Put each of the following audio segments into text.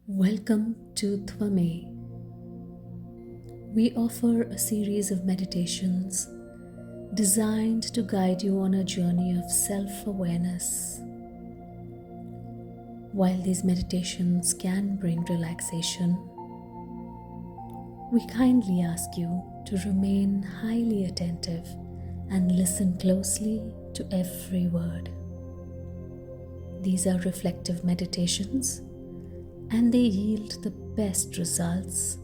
Welcome to Tvame. We offer a series of meditations designed to guide you on a journey of self-awareness. While these meditations can bring relaxation, we kindly ask you to remain highly attentive and listen closely to every word. These are reflective meditations, and they yield the best results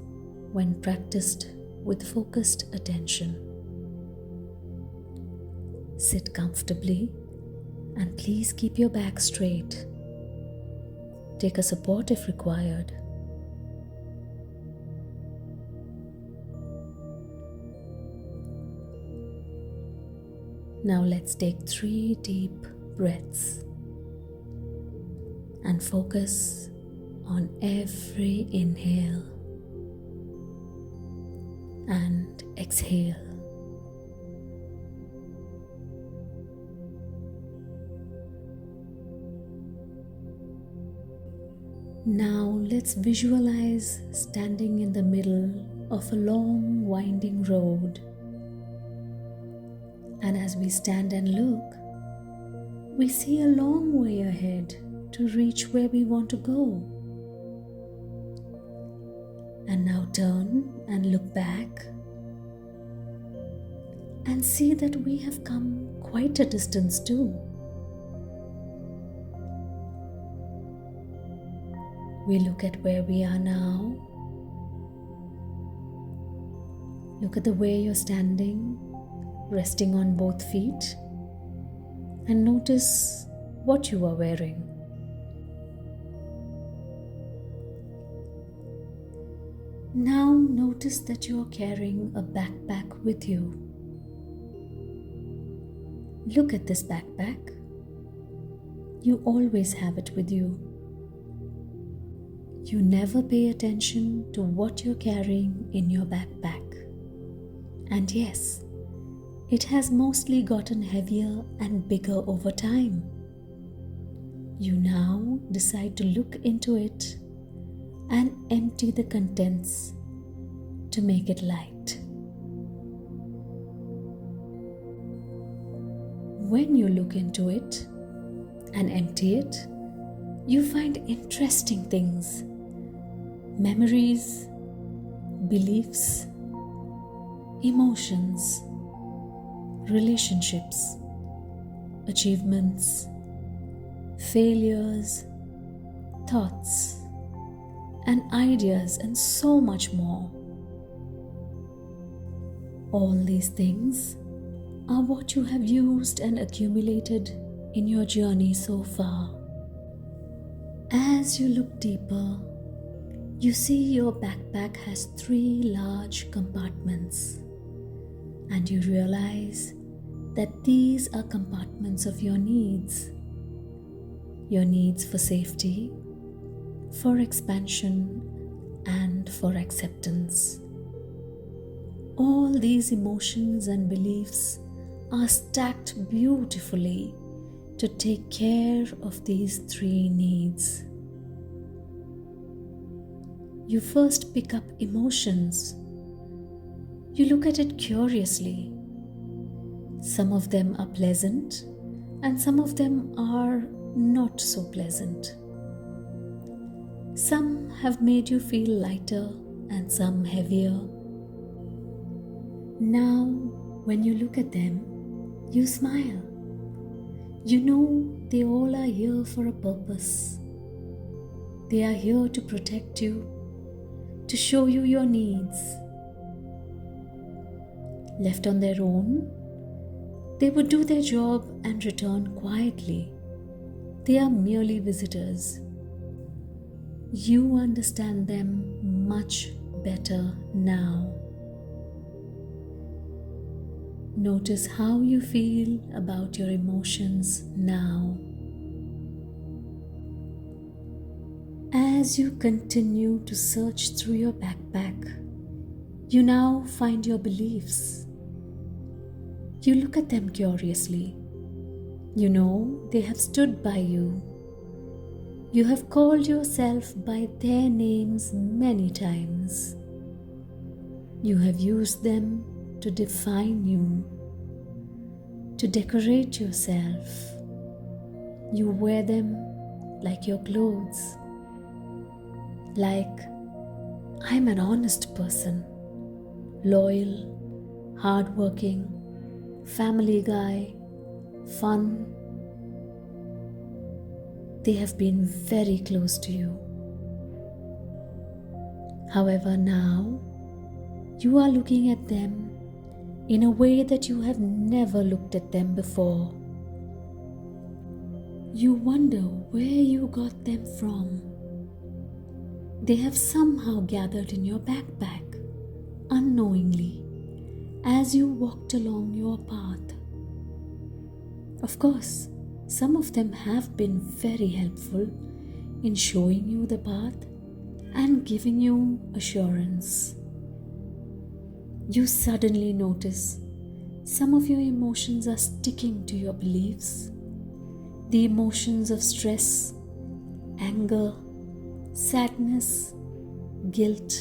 when practiced with focused attention. Sit comfortably and please keep your back straight. Take a support if required. Now let's take 3 deep breaths and focus on every inhale and exhale. Now let's visualize standing in the middle of a long winding road. And as we stand and look, we see a long way ahead to reach where we want to go. And now turn and look back and see that we have come quite a distance too. We look at where we are now. Look at the way you're standing, resting on both feet, and notice what you are wearing. Now notice that you are carrying a backpack with you. Look at this backpack. You always have it with you. You never pay attention to what you're carrying in your backpack. And yes, it has mostly gotten heavier and bigger over time. You now decide to look into it and empty the contents to make it light. When you look into it and empty it, you find interesting things, memories, beliefs, emotions, relationships, achievements, failures, thoughts, and ideas, and so much more. All these things are what you have used and accumulated in your journey so far. As you look deeper, you see your backpack has 3 large compartments, and you realize that these are compartments of your needs. Your needs for safety, for expansion, and for acceptance. All these emotions and beliefs are stacked beautifully to take care of these 3 needs. You first pick up emotions. You look at it curiously. Some of them are pleasant, and some of them are not so pleasant. Some have made you feel lighter and some heavier. Now, when you look at them, you smile. You know they all are here for a purpose. They are here to protect you, to show you your needs. Left on their own, they would do their job and return quietly. They are merely visitors. You understand them much better now. Notice how you feel about your emotions now. As you continue to search through your backpack, you now find your beliefs. You look at them curiously. You know they have stood by you. You have called yourself by their names many times. You have used them to define you, to decorate yourself. You wear them like your clothes. Like, I'm an honest person, loyal, hardworking, family guy, fun. They have been very close to you. However, now you are looking at them in a way that you have never looked at them before. You wonder where you got them from. They have somehow gathered in your backpack, unknowingly, as you walked along your path. Of course, some of them have been very helpful in showing you the path and giving you assurance. You suddenly notice some of your emotions are sticking to your beliefs. The emotions of stress, anger, sadness, guilt,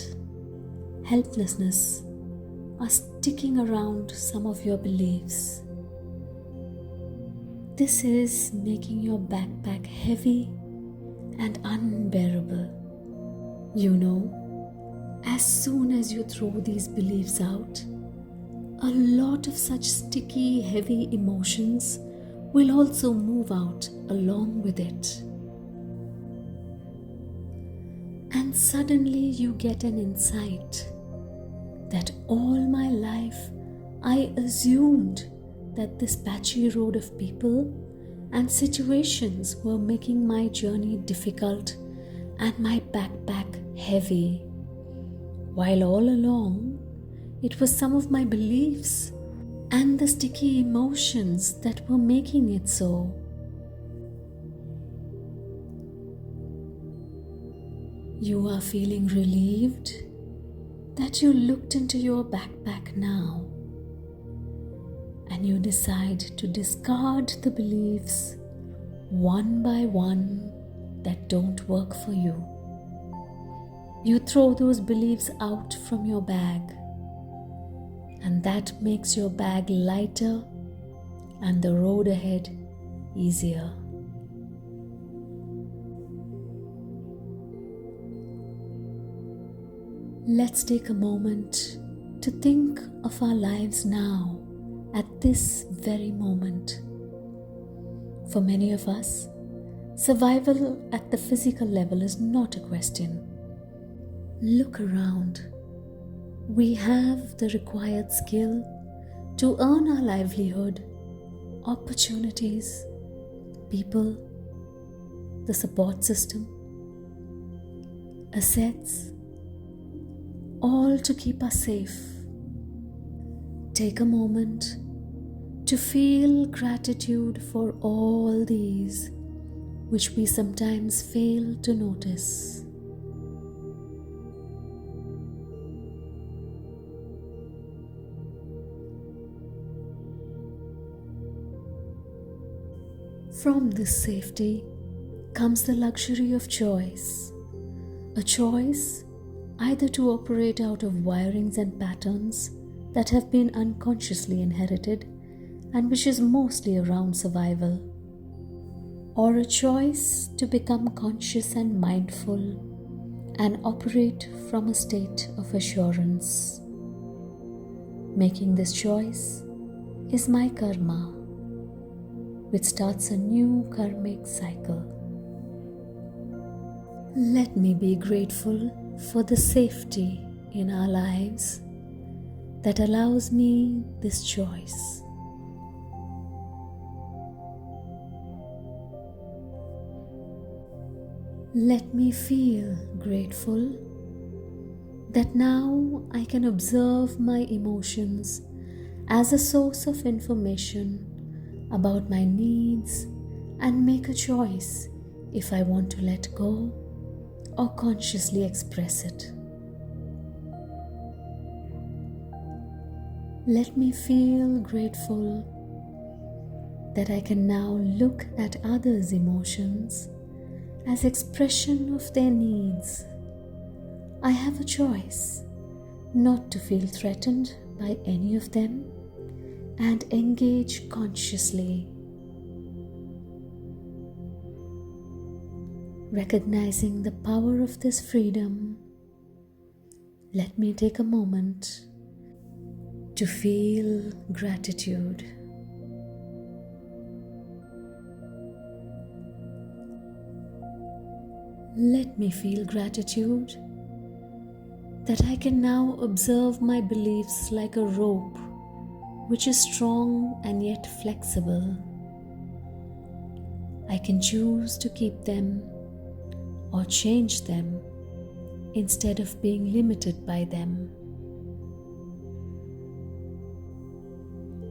helplessness are sticking around some of your beliefs. This is making your backpack heavy and unbearable. You know, as soon as you throw these beliefs out, a lot of such sticky, heavy emotions will also move out along with it. And suddenly you get an insight that all my life I assumed that this patchy road of people and situations were making my journey difficult and my backpack heavy, while all along it was some of my beliefs and the sticky emotions that were making it so. You are feeling relieved that you looked into your backpack now, and you decide to discard the beliefs one by one that don't work for you. You throw those beliefs out from your bag, and that makes your bag lighter and the road ahead easier. Let's take a moment to think of our lives now, at this very moment. For many of us, survival at the physical level is not a question. Look around. We have the required skill to earn our livelihood, opportunities, people, the support system, assets, all to keep us safe. Take a moment to feel gratitude for all these, which we sometimes fail to notice. From this safety comes the luxury of choice. A choice either to operate out of wirings and patterns that have been unconsciously inherited and which is mostly around survival, or a choice to become conscious and mindful and operate from a state of assurance. Making this choice is my karma, which starts a new karmic cycle. Let me be grateful for the safety in our lives that allows me this choice. Let me feel grateful that now I can observe my emotions as a source of information about my needs and make a choice if I want to let go or consciously express it. Let me feel grateful that I can now look at others' emotions as expression of their needs. I have a choice not to feel threatened by any of them and engage consciously. Recognizing the power of this freedom, let me take a moment to feel gratitude. Let me feel gratitude that I can now observe my beliefs like a rope which is strong and yet flexible. I can choose to keep them or change them instead of being limited by them.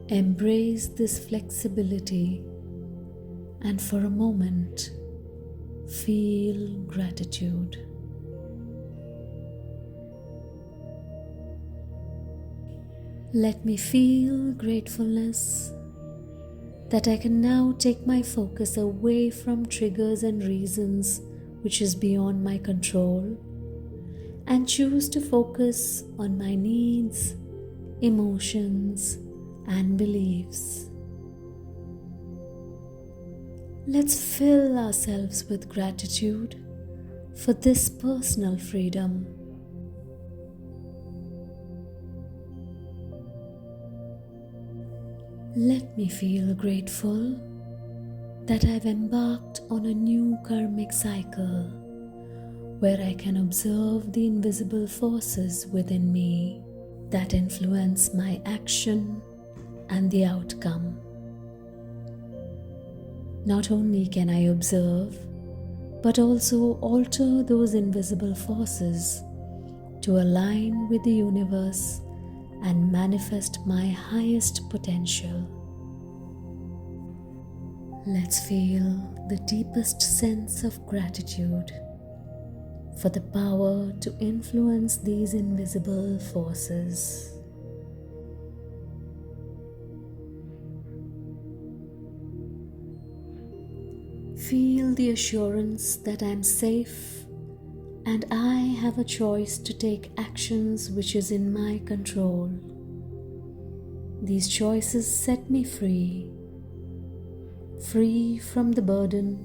Embrace this flexibility and for a moment feel gratitude. Let me feel gratefulness that I can now take my focus away from triggers and reasons which is beyond my control and choose to focus on my needs, emotions, and beliefs. Let's fill ourselves with gratitude for this personal freedom. Let me feel grateful that I've embarked on a new karmic cycle where I can observe the invisible forces within me that influence my action and the outcome. Not only can I observe, but also alter those invisible forces to align with the universe and manifest my highest potential. Let's feel the deepest sense of gratitude for the power to influence these invisible forces. Feel the assurance that I'm safe and I have a choice to take actions which is in my control. These choices set me free from the burden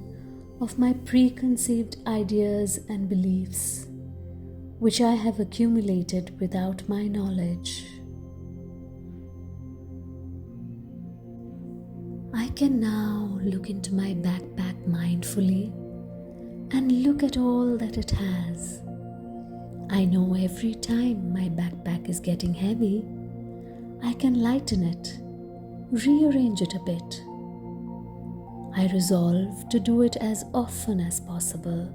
of my preconceived ideas and beliefs, which I have accumulated without my knowledge. I can now look into my backpack mindfully and look at all that it has. I know every time my backpack is getting heavy, I can lighten it, rearrange it a bit. I resolve to do it as often as possible,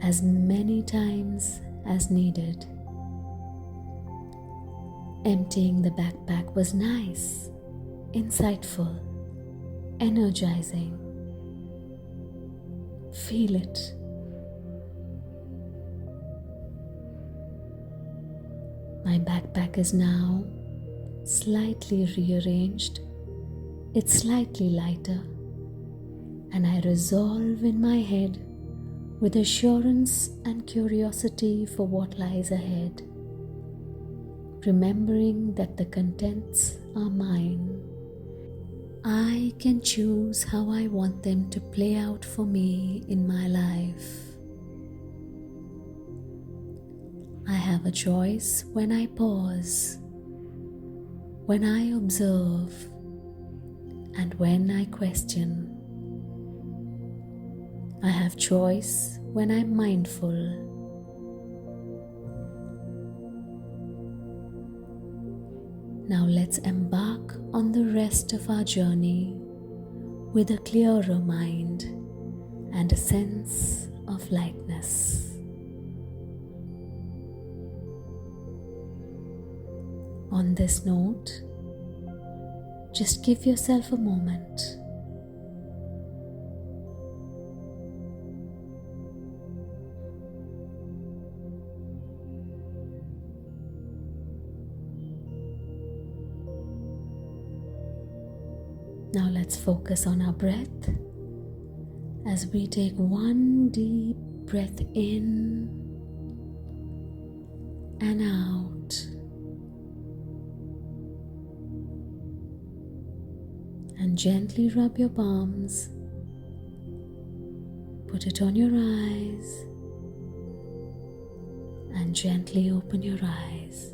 as many times as needed. Emptying the backpack was nice, insightful, energizing. Feel it. My backpack is now slightly rearranged. It's slightly lighter, and I resolve in my head with assurance and curiosity for what lies ahead, remembering that the contents are mine. I can choose how I want them to play out for me in my life. I have a choice when I pause, when I observe, and when I question. I have choice when I'm mindful. Now let's embark on the rest of our journey with a clearer mind and a sense of lightness. On this note, just give yourself a moment. Now let's focus on our breath as we take one deep breath in and out, and gently rub your palms, put it on your eyes, and gently open your eyes.